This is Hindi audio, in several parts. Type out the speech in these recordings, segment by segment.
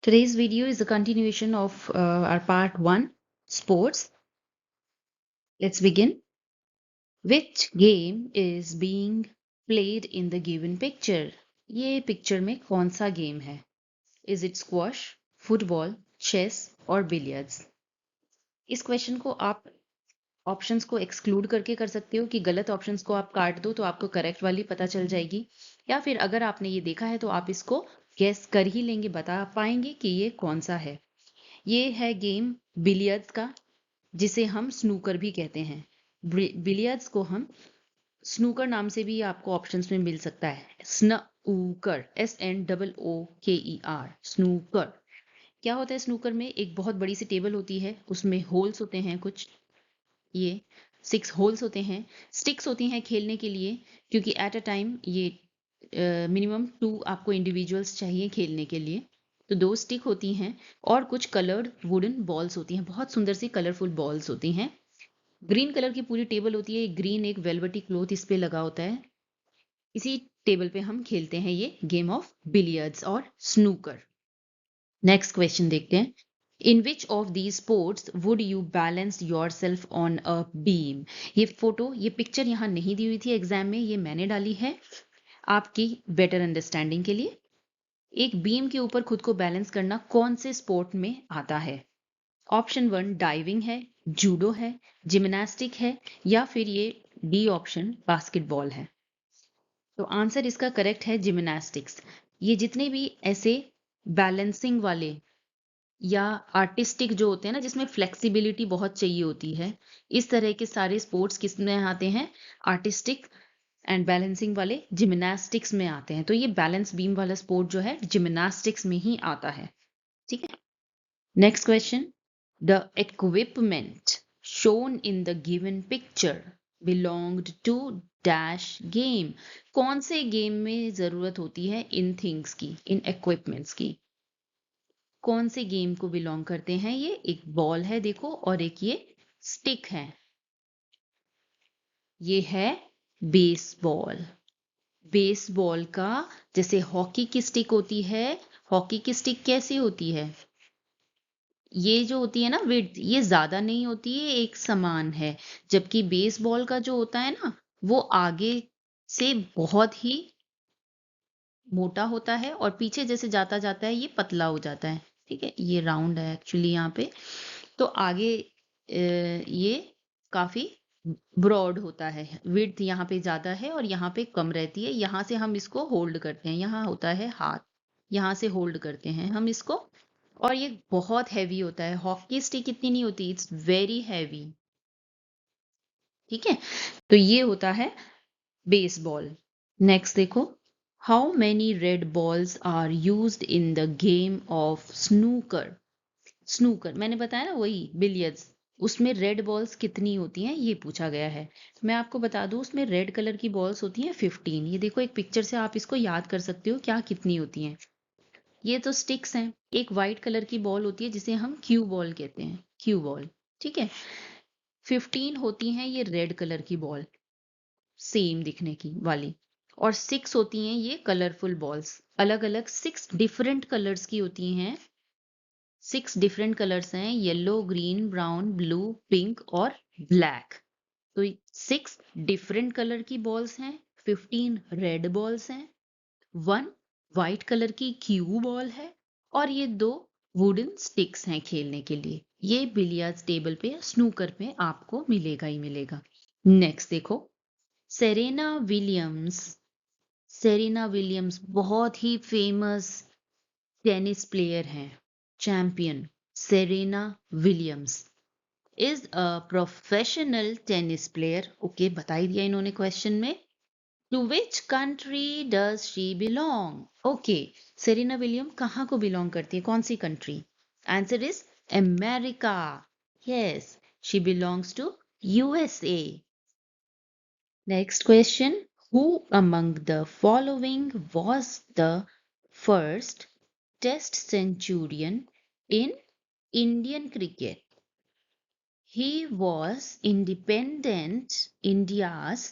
Today's video is a continuation of our part 1, sports. Let's begin. Which game is being played in the given picture? ये पिक्चर में कौन सा गेम है? Is it squash, football, chess और billiards? इस क्वेश्चन को आप ऑप्शंस को एक्सक्लूड करके कर सकते हो कि गलत ऑप्शंस को आप काट दो तो आपको करेक्ट वाली पता चल जाएगी, या फिर अगर आपने ये देखा है तो आप इसको गेस कर ही लेंगे, बता पाएंगे कि ये कौन सा है। ये है गेम बिलियर्ड्स का, जिसे हम स्नूकर भी कहते हैं। बिलियर्ड्स को हम स्नूकर नाम से भी आपको ऑप्शंस में मिल सकता है। Snooker, SNOOKER, snooker. क्या होता है स्नूकर में? एक बहुत बड़ी सी टेबल होती है, उसमें होल्स होते हैं कुछ, ये 6 होल्स होते हैं। स्टिक्स होती हैं खेलने के लिए, क्योंकि एट अ टाइम ये मिनिमम 2 आपको इंडिविजुअल्स चाहिए खेलने के लिए, तो 2 स्टिक होती हैं और कुछ कलर्ड वुडन बॉल्स होती हैं, बहुत सुंदर सी कलरफुल बॉल्स होती हैं। ग्रीन कलर की पूरी टेबल होती है, ग्रीन एक वेलवेटी क्लॉथ इस पे लगा होता है। इसी टेबल पे हम खेलते हैं ये गेम ऑफ बिलियर्ड्स और स्नूकर। नेक्स्ट क्वेश्चन देखते हैं। In which of these sports would you balance yourself on a beam? ये पिक्चर यहाँ नहीं दी हुई थी एग्जाम में, ये मैंने डाली है आपकी बेटर अंडरस्टैंडिंग के लिए। एक बीम के ऊपर खुद को बैलेंस करना कौन से स्पोर्ट में आता है? ऑप्शन 1 डाइविंग है, जूडो है, जिम्नास्टिक है, या फिर ये डी ऑप्शन बास्केटबॉल है। तो आंसर इसका करेक्ट है जिम्नास्टिक्स। ये जितने भी ऐसे बैलेंसिंग वाले या आर्टिस्टिक जो होते हैं ना, जिसमें फ्लेक्सिबिलिटी बहुत चाहिए होती है, इस तरह के सारे स्पोर्ट्स किस में आते हैं? आर्टिस्टिक एंड बैलेंसिंग वाले जिम्नास्टिक्स में आते हैं। तो ये बैलेंस बीम वाला स्पोर्ट जो है जिम्नास्टिक्स में ही आता है। ठीक है, next question. The equipment shown in the given picture belonged to dash game। कौन से गेम में जरूरत होती है इन थिंग्स की, इन इक्विपमेंट्स की? कौन से गेम को बिलोंग करते हैं ये? एक बॉल है देखो, और एक ये स्टिक है। ये है बेसबॉल। बेसबॉल का, जैसे हॉकी की स्टिक होती है, हॉकी की स्टिक कैसी होती है? ये जो होती है ना विड्थ, ये ज्यादा नहीं होती है, एक समान है। जबकि बेसबॉल का जो होता है ना, वो आगे से बहुत ही मोटा होता है और पीछे जैसे जाता जाता है ये पतला हो जाता है। ठीक है, ये राउंड है एक्चुअली यहाँ पे, तो आगे ये काफी ब्रॉड होता है, विड्थ यहाँ पे ज्यादा है और यहाँ पे कम रहती है। यहाँ से हम इसको होल्ड करते हैं, यहाँ होता है हाथ, यहाँ से होल्ड करते हैं हम इसको, और ये बहुत हैवी होता है। हॉकी स्टिक इतनी नहीं होती, इट्स वेरी हैवी। ठीक है, तो ये होता है बेसबॉल। नेक्स्ट देखो। How many red balls are used in the game of snooker? Snooker मैंने बताया ना, वही बिलियर्ड्स, उसमें रेड बॉल्स कितनी होती हैं ये पूछा गया है। तो मैं आपको बता दूं, उसमें रेड कलर की बॉल्स होती हैं 15। ये देखो एक पिक्चर से आप इसको याद कर सकते हो क्या कितनी होती हैं। ये तो स्टिक्स हैं। एक वाइट कलर की बॉल होती है जिसे हम क्यू बॉल कहते हैं, क्यू बॉल। ठीक है, 15 होती हैं ये रेड कलर की बॉल, सेम दिखने की वाली, और 6 होती हैं ये कलरफुल बॉल्स, अलग अलग 6 डिफरेंट कलर्स की होती हैं। 6 डिफरेंट कलर्स हैं, yellow, green, brown, blue, pink और ब्लैक। तो 6 डिफरेंट कलर की बॉल्स हैं, 15 रेड बॉल्स हैं, 1 वाइट कलर की क्यू बॉल है, और ये 2 वुडन स्टिक्स हैं खेलने के लिए। ये बिलियर्ड्स टेबल पे, स्नूकर पे आपको मिलेगा ही मिलेगा। नेक्स्ट देखो। सेरेना विलियम्स, सेरेना विलियम्स बहुत ही फेमस टेनिस प्लेयर हैं, champion. Serena Williams is a professional tennis player. Okay, बता ही दिया इन्होंने क्वेश्चन में। To which country does she belong? Okay, Serena William कहाँ को बिलोंग करती है, कौन सी country? Answer is America. Yes, she belongs to USA। Next question. Who among the following was the first Test centurion in Indian cricket? He was independent India's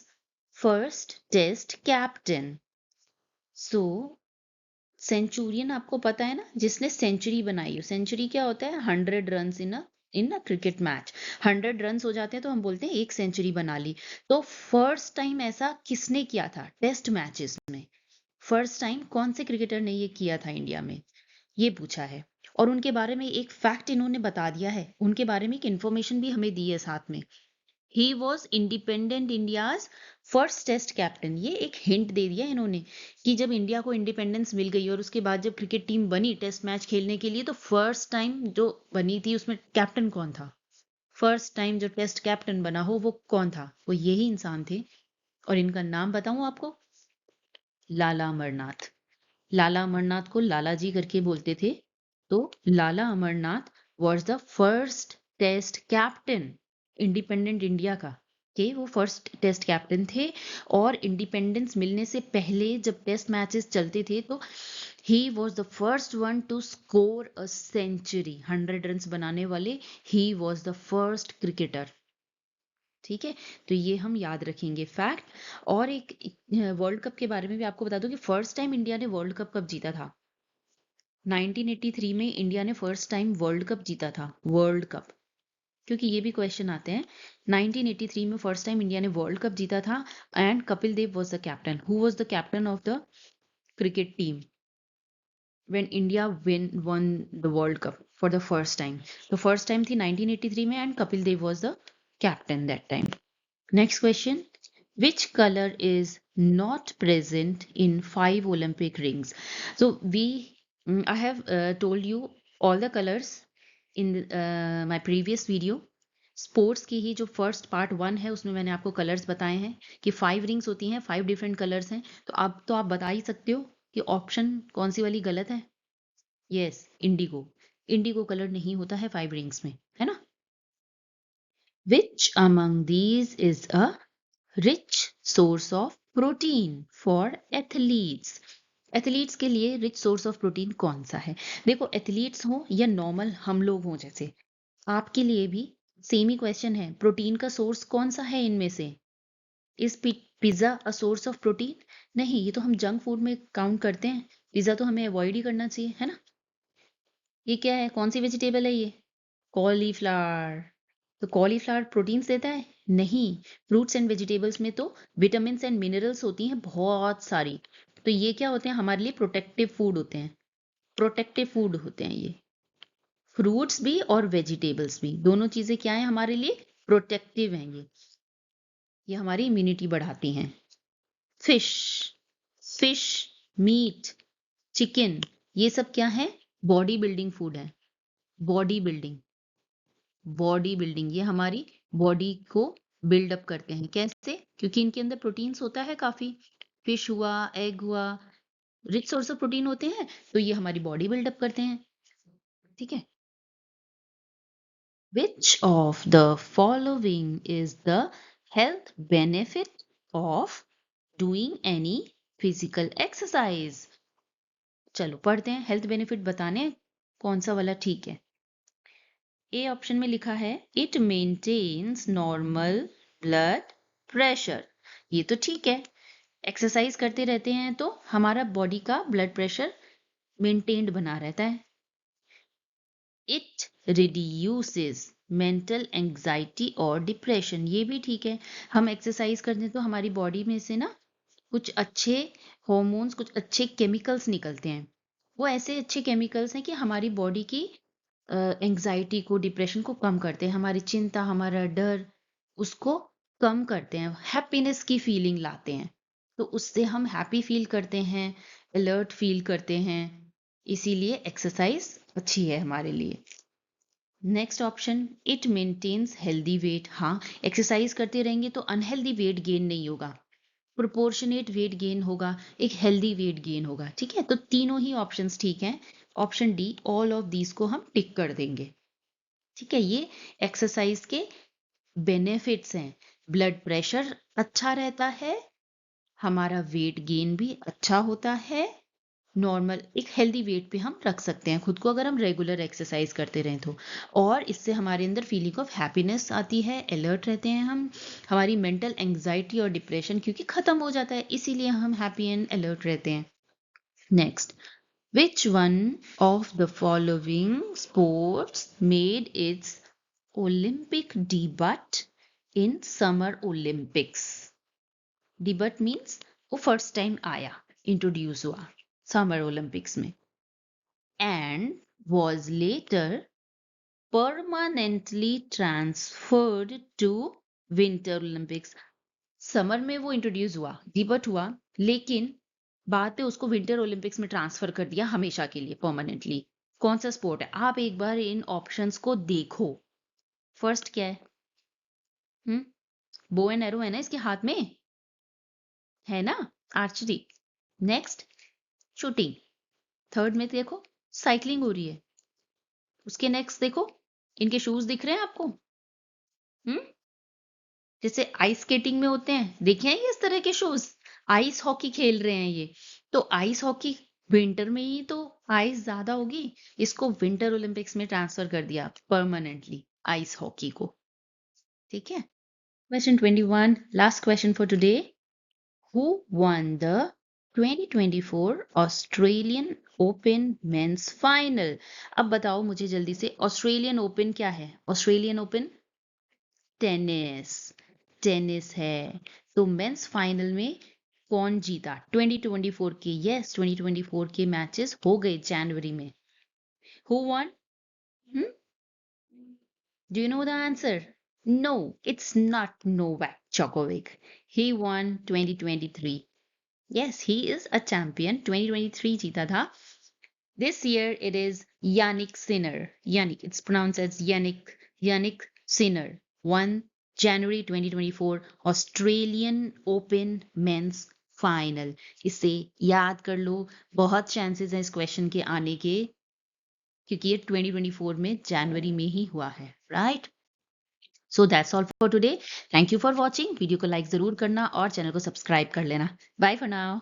first Test captain. So, Centurion आपको पता है ना, जिसने सेंचुरी बनाई हो। सेंचुरी क्या होता है? 100 run in a cricket match. 100 run हो जाते हैं तो हम बोलते हैं एक सेंचुरी बना ली। तो फर्स्ट टाइम ऐसा किसने किया था टेस्ट मैचेस में? फर्स्ट टाइम कौन से क्रिकेटर ने ये किया था इंडिया में, ये पूछा है। और उनके बारे में एक फैक्ट इन्होंने बता दिया है, उनके बारे में एक इन्फॉर्मेशन भी हमें दी है साथ में। He was independent India's first test captain. ये एक हिंट दे दिया इन्होंने कि जब इंडिया को इंडिपेंडेंस मिल गई और उसके बाद जब क्रिकेट टीम बनी टेस्ट मैच खेलने के लिए, तो फर्स्ट टाइम जो बनी थी उसमें कैप्टन कौन था? फर्स्ट टाइम जो टेस्ट कैप्टन बना हो वो कौन था? वो यही इंसान थे। और इनका नाम बताऊं आपको? लाला अमरनाथ। लाला अमरनाथ को लाला जी करके बोलते थे। तो Lala Amarnath was the first test captain independent India का। के वो फर्स्ट टेस्ट कैप्टन थे। और इंडिपेंडेंस मिलने से पहले जब टेस्ट मैचेस चलते थे तो he was the first one to score a century. 100 run बनाने वाले he was the first cricketer. ठीक है, तो ये हम याद रखेंगे फैक्ट। और एक वर्ल्ड कप के बारे में भी आपको बता दूं कि फर्स्ट टाइम इंडिया ने वर्ल्ड कप कब जीता था। 1983 में इंडिया ने फर्स्ट टाइम वर्ल्ड कप जीता था। वर्ल्ड कप, क्योंकि ये भी क्वेश्चन आते हैं। 1983 में फर्स्ट टाइम इंडिया ने वर्ल्ड कप जीता था। And Kapil Dev was the captain. Who was the captain of the cricket team when India won the world cup for the first time? तो फर्स्ट टाइम थी 1983 में and Kapil Dev was the captain that time. Next question. Which color is not present in 5 Olympic rings? So I have told you all the colors in my previous video. Sports की ही जो फर्स्ट पार्ट 1 है उसमें मैंने आपको कलर्स बताए हैं कि 5 रिंग्स होती हैं, 5 डिफरेंट कलर्स हैं। तो आप बता ही सकते हो कि ऑप्शन कौन सी वाली गलत है। Yes, Indigo. इंडिगो कलर नहीं होता है 5 रिंग्स में, है ना। Which among these is a rich source of protein for athletes? Athletes के लिए रिच सोर्स ऑफ प्रोटीन कौन सा है? देखो, एथलीट्स हो या नॉर्मल हम लोग हों, जैसे आपके लिए भी सेम ही क्वेश्चन है। प्रोटीन का सोर्स कौन सा है इनमें से? Is pizza a source of protein? नहीं, ये तो हम जंक फूड में काउंट करते हैं। पिज्जा तो हमें अवॉइड ही करना चाहिए, है ना। ये क्या है, कौन सी वेजिटेबल है ये? कॉलीफ्लावर। तो कॉलीफ्लावर प्रोटीन्स देता है? नहीं। फ्रूट्स एंड वेजिटेबल्स में तो विटामिन एंड मिनरल्स होती हैं बहुत सारी। तो ये क्या होते हैं, हमारे लिए प्रोटेक्टिव फूड होते हैं। प्रोटेक्टिव फूड होते हैं ये। फ्रूट्स भी और वेजिटेबल्स भी, दोनों चीजें क्या है हमारे लिए? प्रोटेक्टिव हैं ये हमारी इम्यूनिटी बढ़ाती हैं। फिश, फिश, मीट, चिकन, ये सब क्या है? बॉडी बिल्डिंग फूड है। बॉडी बिल्डिंग, बॉडी बिल्डिंग, ये हमारी बॉडी को बिल्डअप करते हैं। कैसे? क्योंकि इनके अंदर प्रोटीन्स होता है काफी। फिश हुआ, एग हुआ, रिच सोर्स ऑफ प्रोटीन होते हैं, तो ये हमारी बॉडी बिल्डअप करते हैं। ठीक है। Which of the following is the health benefit of doing any physical exercise? चलो पढ़ते हैं, हेल्थ बेनिफिट बताने कौन सा वाला ठीक है। ए ऑप्शन में लिखा है it maintains normal blood pressure. ये तो ठीक है, एक्सरसाइज करते रहते हैं तो हमारा बॉडी का ब्लड प्रेशर मेंटेन्ड बना रहता है। इट रिड्यूसेस मेंटल एंग्जाइटी और डिप्रेशन, ये भी ठीक है। हम एक्सरसाइज करते हैं तो हमारी बॉडी में से ना कुछ अच्छे हॉर्मोन्स, कुछ अच्छे केमिकल्स निकलते हैं। वो ऐसे अच्छे केमिकल्स हैं कि हमारी बॉडी की एंग्जाइटी को, डिप्रेशन को कम करते हैं। हमारी चिंता, हमारा डर, उसको कम करते हैं। हैप्पीनेस की फीलिंग लाते हैं। तो उससे हम हैप्पी फील करते हैं, अलर्ट फील करते हैं। इसीलिए एक्सरसाइज अच्छी है हमारे लिए। Next option, it maintains healthy weight. हाँ, एक्सरसाइज करते रहेंगे तो अनहेल्दी वेट गेन नहीं होगा, प्रोपोर्शनेट वेट गेन होगा, एक हेल्दी वेट गेन होगा। ठीक है, तो तीनों ही ऑप्शंस ठीक हैं। Option D, all of these को हम टिक कर देंगे। ठीक है, ये एक्सरसाइज के बेनिफिट्स हैं। ब्लड प्रेशर अच्छा रहता है, हमारा वेट गेन भी अच्छा होता है, नॉर्मल एक हेल्दी वेट पे हम रख सकते हैं खुद को अगर हम रेगुलर एक्सरसाइज करते रहें तो। और इससे हमारे अंदर फीलिंग ऑफ हैप्पीनेस आती है, अलर्ट रहते हैं हम, हमारी मेंटल एंग्जाइटी और डिप्रेशन क्योंकि खत्म हो जाता है, इसीलिए हम हैप्पी एंड अलर्ट रहते हैं। Next, Which one of the following sports made its Olympic debut in Summer Olympics? Debut means वो फर्स्ट टाइम आया, इंट्रोड्यूस हुआ समर ओलंपिक्स में, and was later permanently transferred to Winter Olympics. Summer में वो इंट्रोड्यूस हुआ, डिबट हुआ, लेकिन बाद में उसको विंटर ओलंपिक्स में ट्रांसफर कर दिया हमेशा के लिए, परमानेंटली। कौन सा स्पोर्ट है? आप एक बार इन ऑप्शंस को देखो। फर्स्ट क्या है? बो एंड एरो है ना इसके हाथ में, है ना? आर्चरी। Next shooting. थर्ड में देखो साइकिलिंग हो रही है। उसके नेक्स्ट देखो, इनके शूज दिख रहे हैं आपको? जैसे आइस स्केटिंग में होते हैं, देखे हैं ये इस तरह के शूज? आइस हॉकी खेल रहे हैं ये, तो आइस हॉकी विंटर में ही तो आइस ज्यादा होगी, इसको विंटर ओलंपिक्स में ट्रांसफर कर दिया परमानेंटली, आइस हॉकी को। ठीक है। Question 21, last question for today. Who won the 2024 Australian Open men's final? अब बताओ मुझे जल्दी से, ऑस्ट्रेलियन ओपन क्या है? ऑस्ट्रेलियन ओपन टेनिस, टेनिस है। तो मेंस फाइनल में कौन जीता? 2024 के, यस 2024 के मैचेस हो गए जनवरी में। Who won? Do you know the answer? No, it's not Novak Djokovic. He won 2023। Yes, he is a champion. 2023 जीता था। This year it is Yannick Sinner. Yannick, it's pronounced as Yannick Sinner won January 2024 Australian Open Men's Final. इसे याद कर लो, बहुत चांसेस हैं इस क्वेश्चन के आने के, क्योंकि ये 2024 में जनवरी में ही हुआ है, right? So that's all for today. Thank you for watching. Video को लाइक जरूर करना और चैनल को सब्सक्राइब कर लेना। Bye for now.